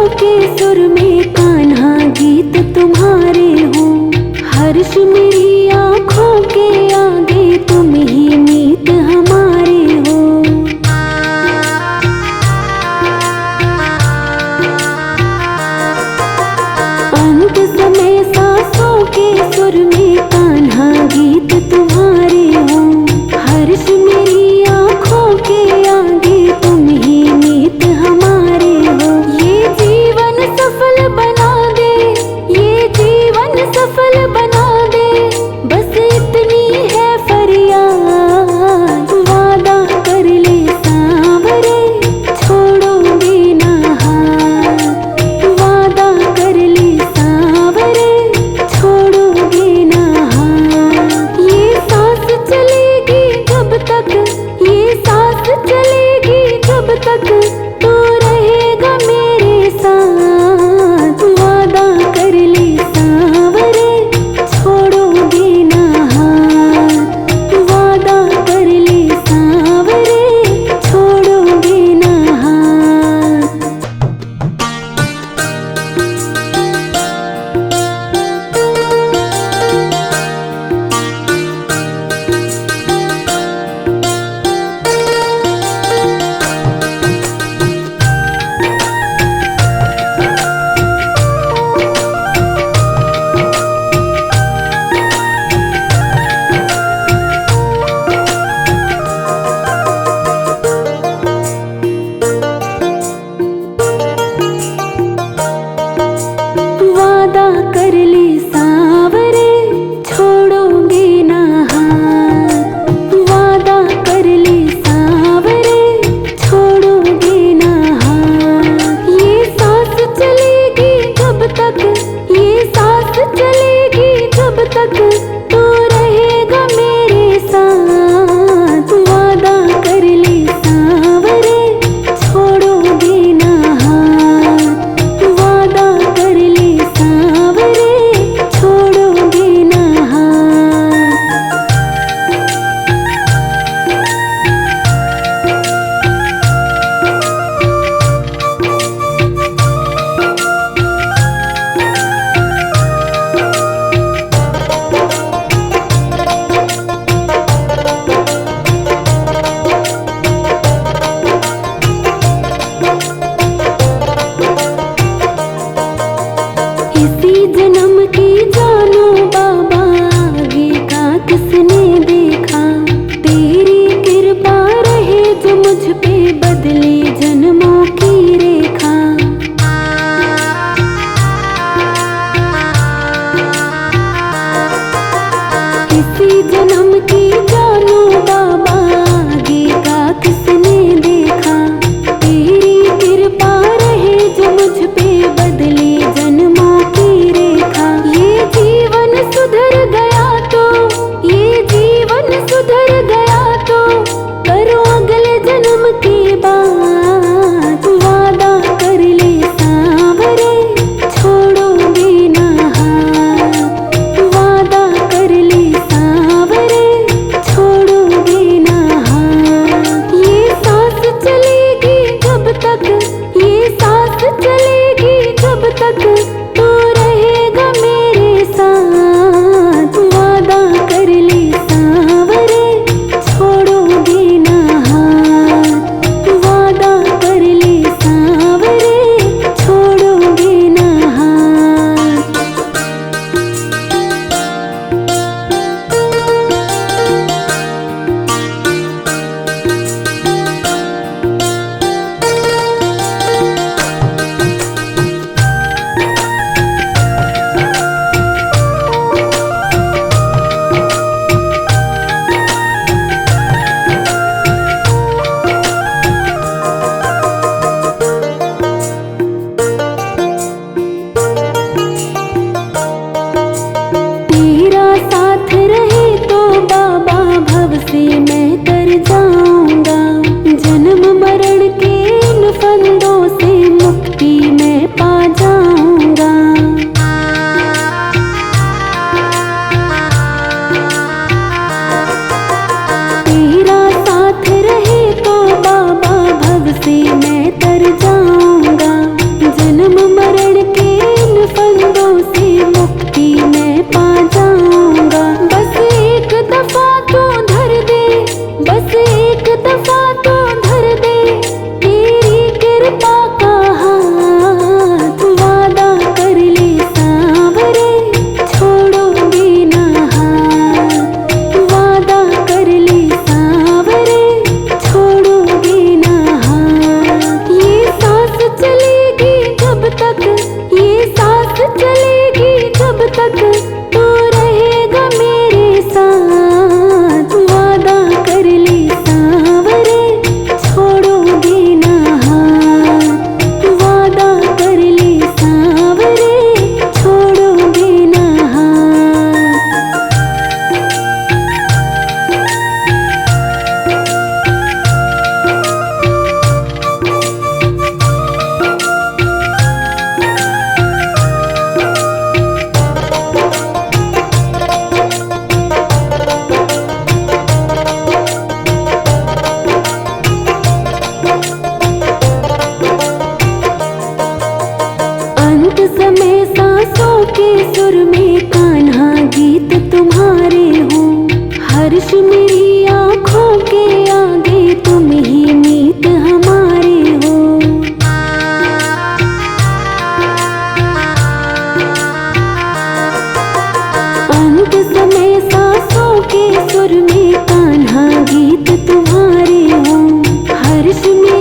के सुर में कान्हा गीत तुम्हारे हो। हर्ष मेरी आँखों के आगे तुम ही मीत हमारे हो। अंत समय सांसों के सुर में कान्हा गीत तुम्हारे हो। हर्ष मेरी आँखों के आगे तुम ही मीत हमारे हो। ये जीवन सफल बना दे, ये जीवन सफल बना दे,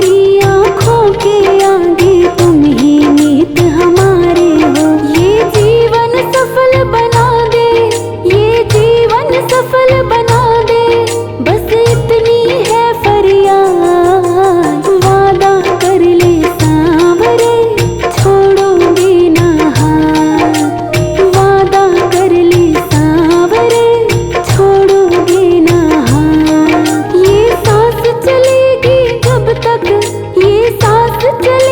मेरी आँखों के आगे तुम ही मीत हमारे हो। ये जीवन सफल बना दे, ये जीवन सफल बना दे, बस इतनी है फरियाद। वादा कर ले सांवरे, छोड़ोगे ना हाथ। वादा कर ले सांवरे, छोड़ोगे ना हाथ। ये सांस चलेगी जब तक, ये सांस चलेगी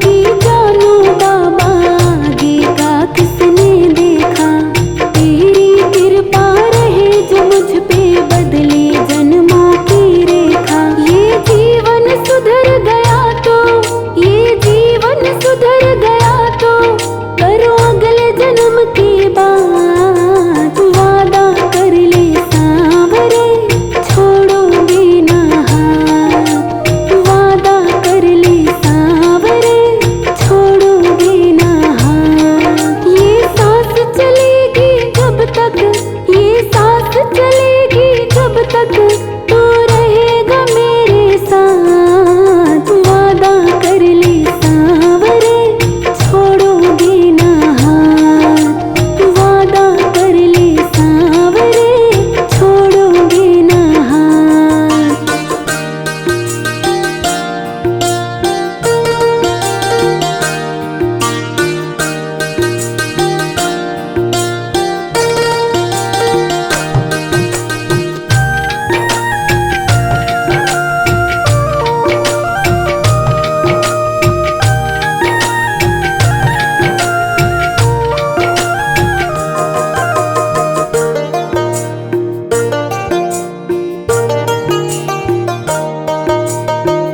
की जानू बाबा, आगे का किसने देखा। तेरी कृपा रहे जो मुझ पे, बदले जन्मों की रेखा। ये जीवन सुधर गया तो, ये जीवन सुधर गया तो, करो अगले जन्म की बात। वादा कर ले सांवरे, छोड़ोगे ना हाथ। वादा कर ले सांवरे, छोड़ोगे ना हाथ। ये सांस चलेगी जब तक, ये सांस चलेगी जब तक, तू रहेगा मेरे साथ। वादा कर ले सांवरे, छोड़ोगे ना हाथ। वादा कर ले सांवरे, छोड़ोगे ना हाथ।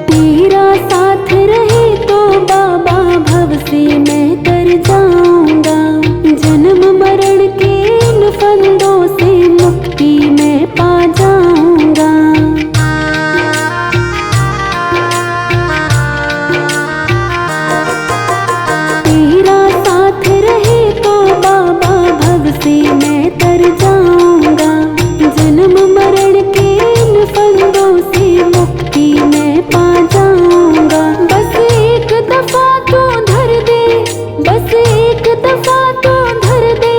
तेरा साथ रहे तो बाबा, भव से मैं तर जाऊंगा। जन्म मरण के इन फंदों से मुक्ति मैं पा जाऊंगा। तेरा साथ रहे तो बाबा, भव से मैं तर जाऊंगा। जन्म मरण के इन फंदों से मुक्ति मैं पा जाऊंगा। बस एक दफा तो धर दे, बस एक दफा तो धर दे,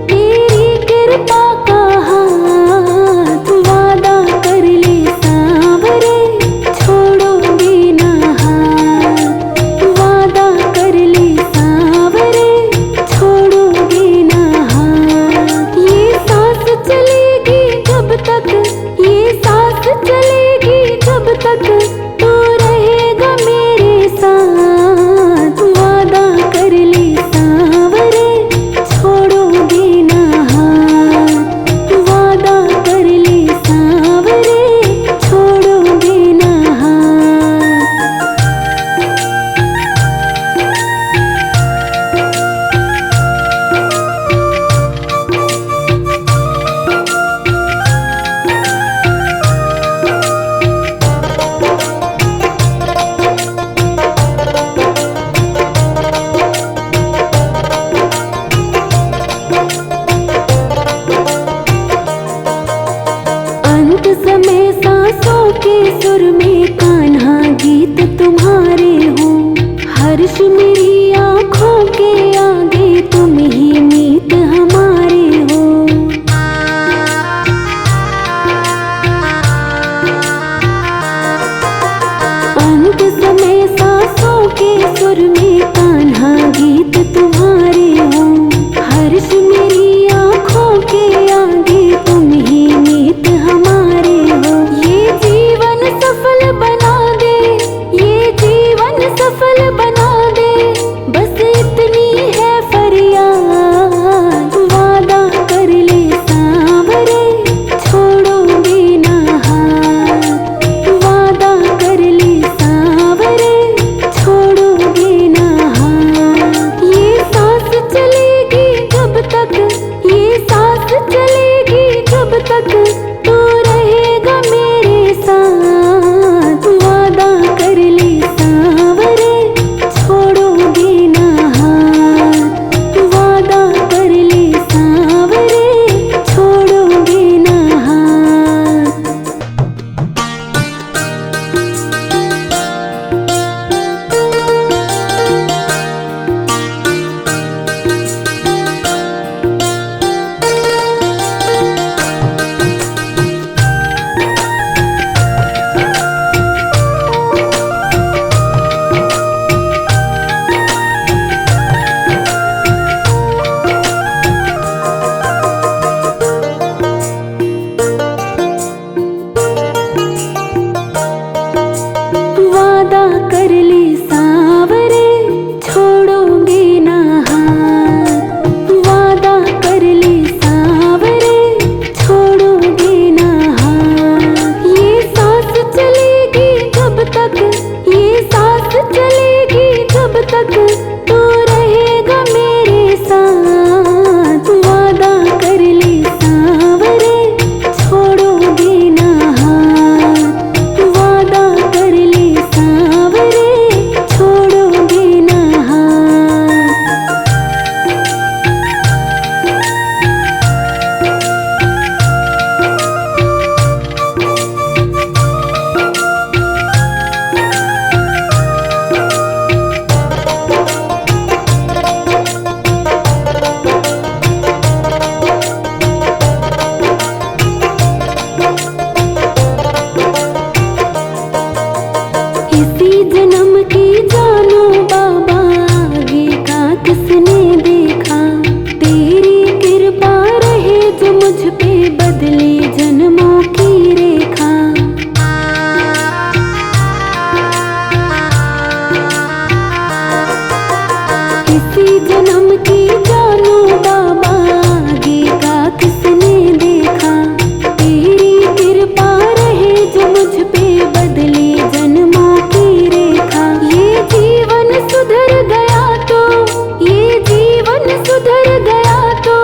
तेरी कृपा का हाथ। वादा कर ले सांवरे, छोड़ोगे ना हाथ। वादा कर ले सांवरे, छोड़ोगे ना हाथ। ये सांस चलेगी जब तक, ये सांस चलेगी जब तक, तू रहेगा मेरे साथ। वादा कर ले सांवरे, छोड़ोगे ना हाथ। वादा कर ले सांवरे, छोड़ोगे ना हाथ। अंत समय सांसों के सुर में कान्हा गीत तुम्हारे हो। हर्ष मेरी आँखों के आगे, तुम ही मीत हमारे हो। अंत समय सांसों के सुर में कान्हा गीत तुम्हारे हो। हर्ष मेरी आँखों के आगे, तुम ही मीत हमारे हो। ये जीवन सफल बना दे, ये जीवन सफल बना दे, इसी जन्म की जानू बाबा, आगे का किसने देखा। तेरी कृपा रहे जो मुझ पे, बदले जन्मों की रेखा। ये जीवन सुधर गया तो, ये जीवन सुधर गया तो,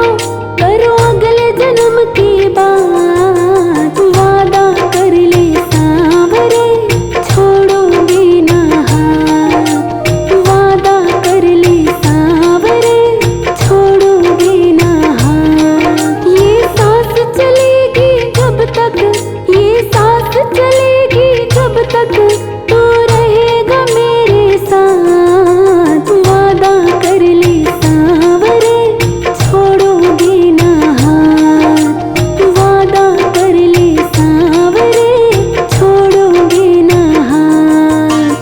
करो अगले जन्म की बात। वादा कर ले सांवरे, छोड़ोगे ना हाथ। वादा कर ले सांवरे, छोड़ोगे ना हाथ। ये सांस चलेगी जब तक, ये सांस चलेगी जब तक, तू रहेगा मेरे साथ। वादा कर ले सांवरे, छोड़ोगे ना हाथ। वादा कर ले सांवरे, छोड़ोगे ना हाथ।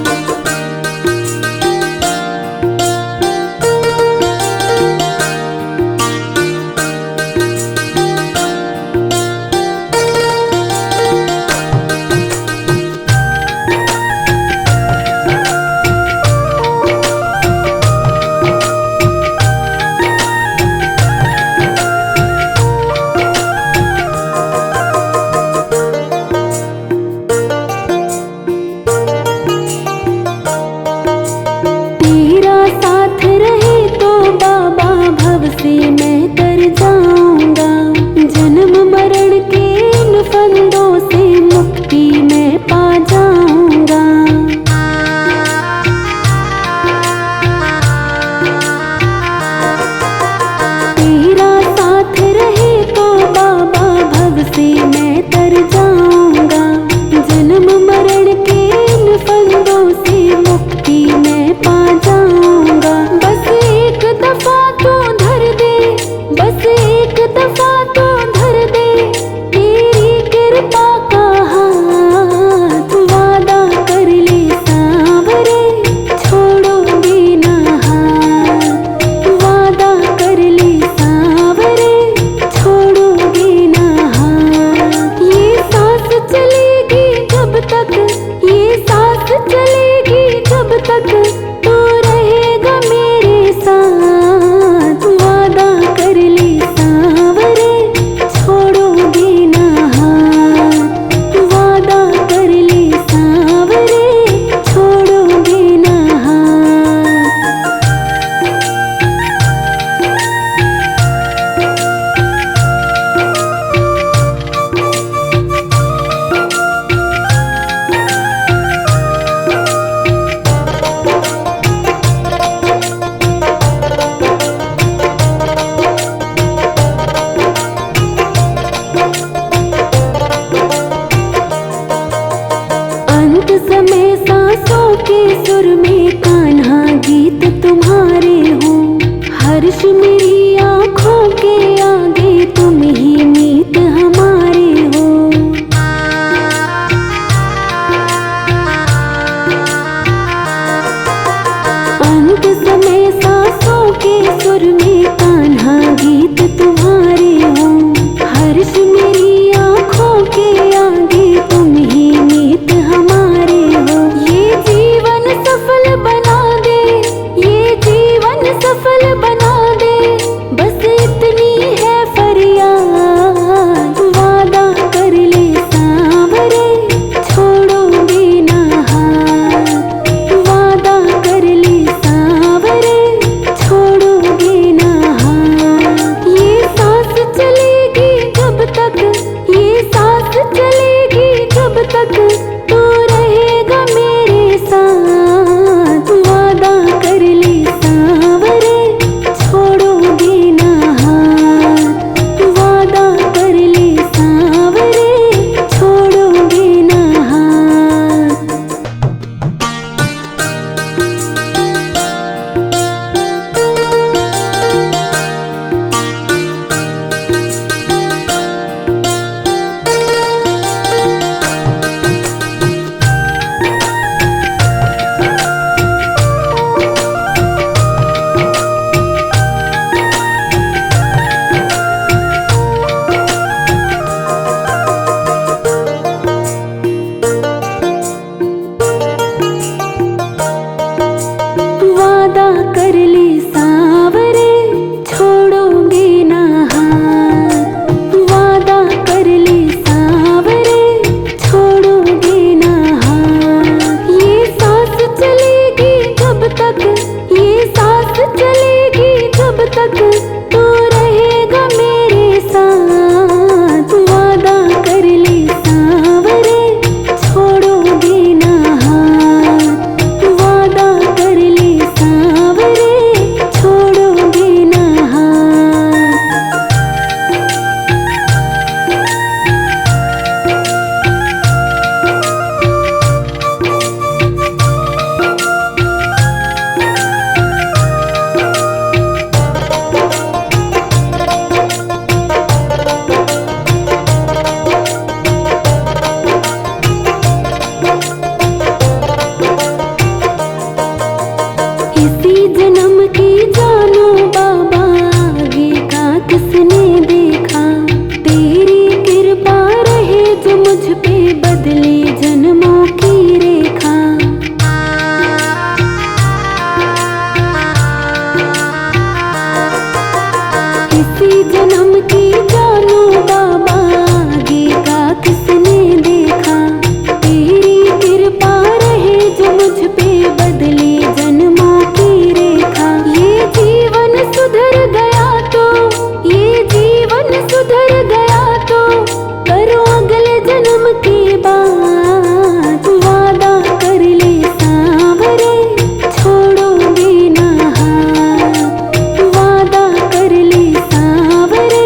तेरा साथ रहे तो बाबा, भव से मैं तर जाऊंगा। जन्म मरण के इन फंदों से मुक्ति मैं पा जाऊंगा। तेरा साथ रहे तो बाबा, भव से मैं तर जाऊंगा। जन्म मरण के इन फंदों से मुक्ति मैं पा जाऊंगा। बस एक दफा तो धर दे, बस एक दफा तो धर दे, तेरी कृपा का हाथ। वादा कर ले सांवरे, छोड़ोगे ना हाथ। वादा कर ले सांवरे, छोड़ोगे ना हाथ। ये सांस चलेगी जब तक, ये सांस चलेगी जब तक, तू रहेगा मेरे साथ। वादा कर ले सांवरे, छोड़ोगे ना हाथ। वादा कर ले सांवरे, छोड़ोगे ना हाथ। अंत समय सांसों के सुर में कान्हा गीत तुम्हारे हो। हर्ष मेरी आँखों के आगे, तुम ही मीत हमारे हो। अंत समय सांसों के सुर में कान्हा गीत तुम्हारे हो। हर्ष मेरी आँखों के आगे, तुम ही मीत हमारे हो। ये जीवन सफल बना दे, ये जीवन सफल बना दे, बस इतनी है फरियाद। वादा कर ले सांवरे, छोड़ोगे ना हाथ। वादा कर ले सांवरे, छोड़ोगे ना हाथ। ये सांस चले जानो बाबा आगे का किसने देखा, तेरी कृपा रहे जो मुझ पे बदले जन्मों की रेखा। ये जीवन सुधर गया तो, ये जीवन सुधर गया तो करो अगले जन्म की बात। वादा कर ले सांवरे छोड़ोगे ना हाथ, वादा कर ले सांवरे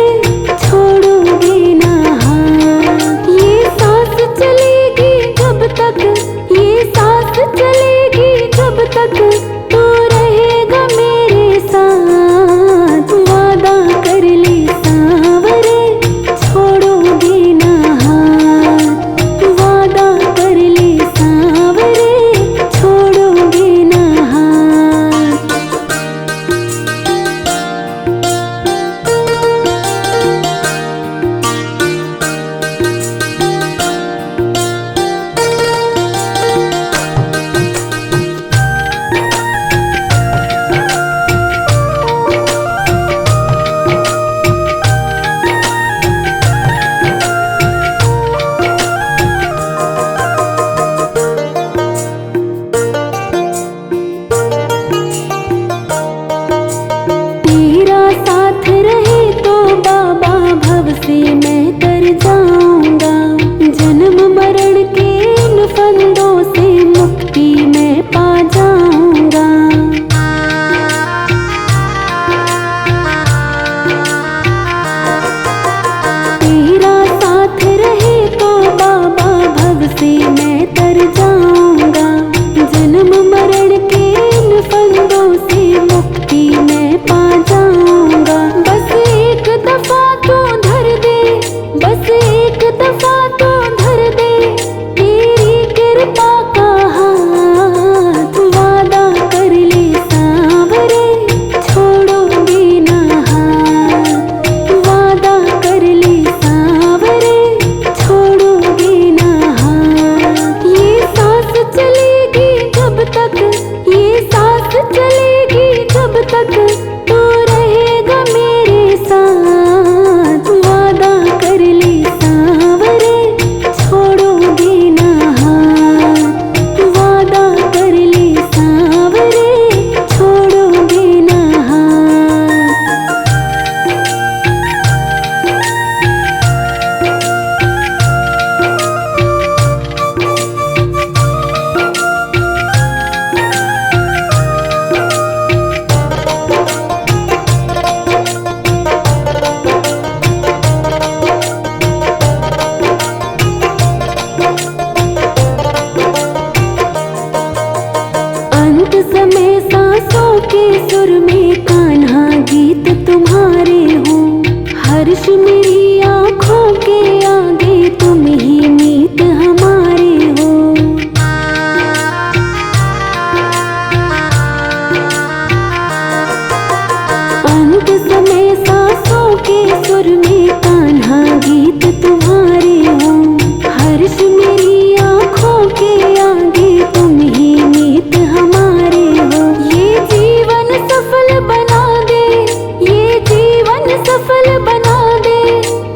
छोड़ोगे ना हाथ। ये सांस चलेगी जब तक, ये सांस चलेगी जब तक तू रहेगा मेरे साथ। वादा कर ले सांवरे छोड़ोगे ना हाथ, वादा कर ले सांवरे छोड़ोगे ना हाथ। तेरा साथ रहे तो बाबा भव से मैं तर जाऊंगा, जन्म मरण के इन फंदों से मुक्ति मैं पा जाऊंगा। तेरा साथ रहे तो बाबा भव से मैं तर जाऊंगा, जन्म मरण के इन फंदों से मुक्ति मैं पा जाऊंगा। बस एक दफा तो धर दे, बस एक दफा तो धर दे तेरी कृपा का हाथ। वादा कर ले सांवरे छोड़ोगे ना हाथ, वादा कर ले सांवरे छोड़ोगे ना हाथ। ये सांस चलेगी जब तक, ये सांस चलेगी जब तक तू रहेगा मेरे साथ। वादा कर ले सांवरे छोड़ोगे ना हाथ, वादा कर ले सांवरे छोड़ोगे ना हाथ। अंत समय सांसों के सुर में कान्हा गीत तुम्हारे हो, हर्ष मेरी आँखों के आगे तुम ही मीत हमारे हो। अंत समय सांसों के सुर में कान्हा गीत तुम्हारे हो, हर्ष मेरी आँखों के आगे तुम ही मीत हमारे हो। ये जीवन सफल बना दे, ये जीवन सफल बना दे,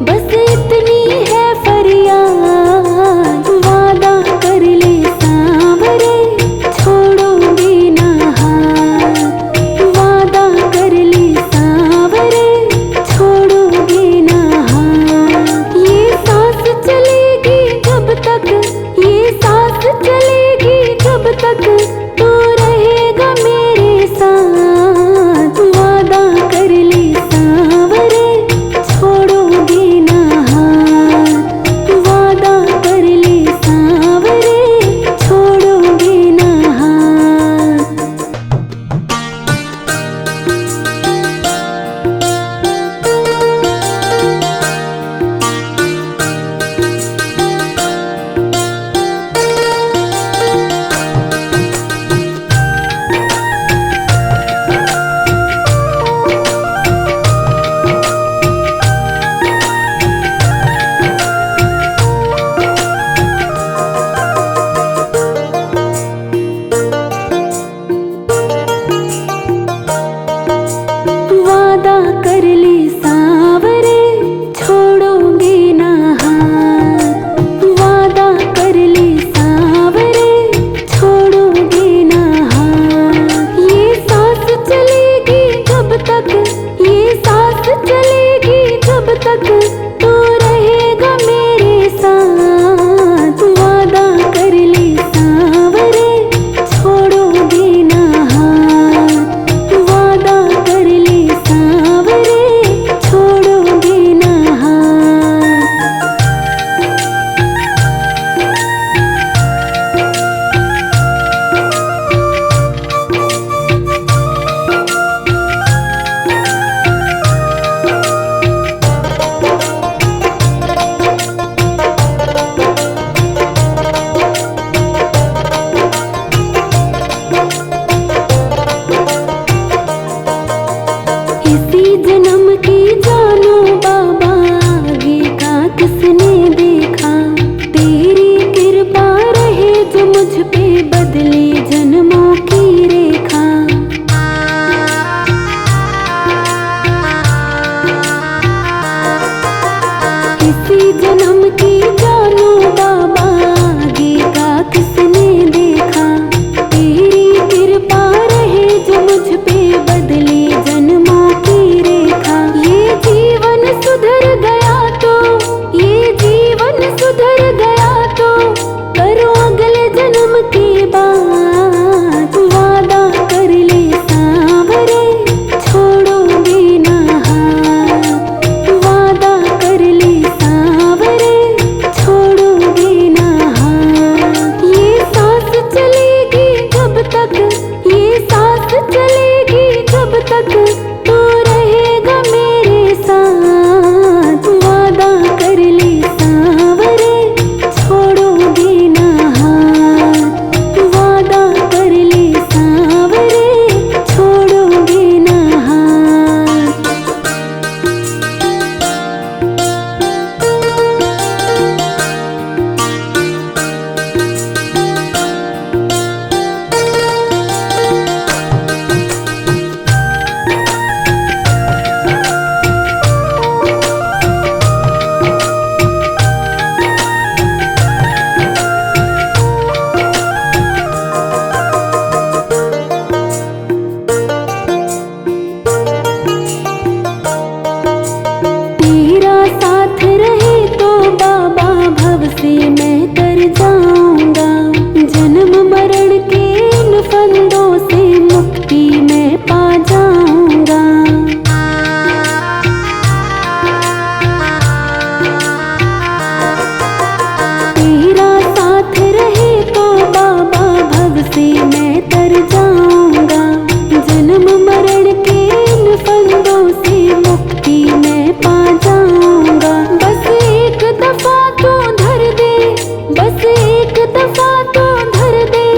बस इतनी है फरियाद। वादा कर ले सांवरे छोड़ोगे ना हाथ, वादा कर ले सांवरे छोड़ोगे ना जाऊंगा। जन्म मरण के इन फंदों से मुक्ति मैं पा जाऊंगा। तेरा साथ रहे तो बाबा भव से मैं तर जाऊंगा। जन्म मरण के इन फंदों से मुक्ति मैं पा जाऊंगा। बस एक दफा तो धर दे, बस एक दफा तो धर दे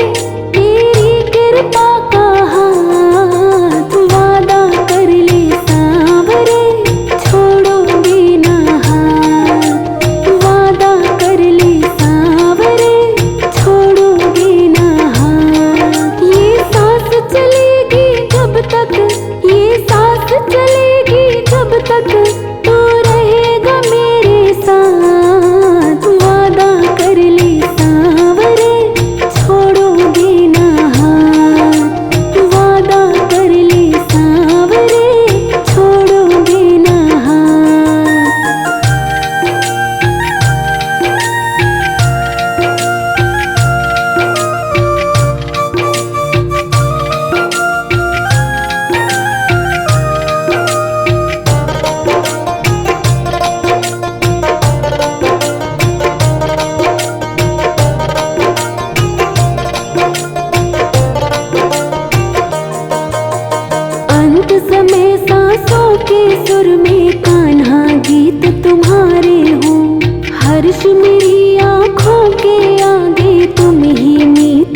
तेरी कृपा का हाथ। वादा कर ले सांवरे छोड़ोगे ना हाथ। वादा कर ले सांवरे छोड़ोगे ना हाथ। ये सांस चलेगी जब तक, ये सांस चलेगी जब तक तू रहेगा मेरे साथ। वादा कर ले सांवरे छोड़ोगे ना हाथ। वादा कर ले सांवरे छोड़ोगे ना हाथ। अंत समय सांसों के सुर में कान्हा गीत तुम्हारे हो। हर्ष मेरी आँखों के आगे तुम ही मीत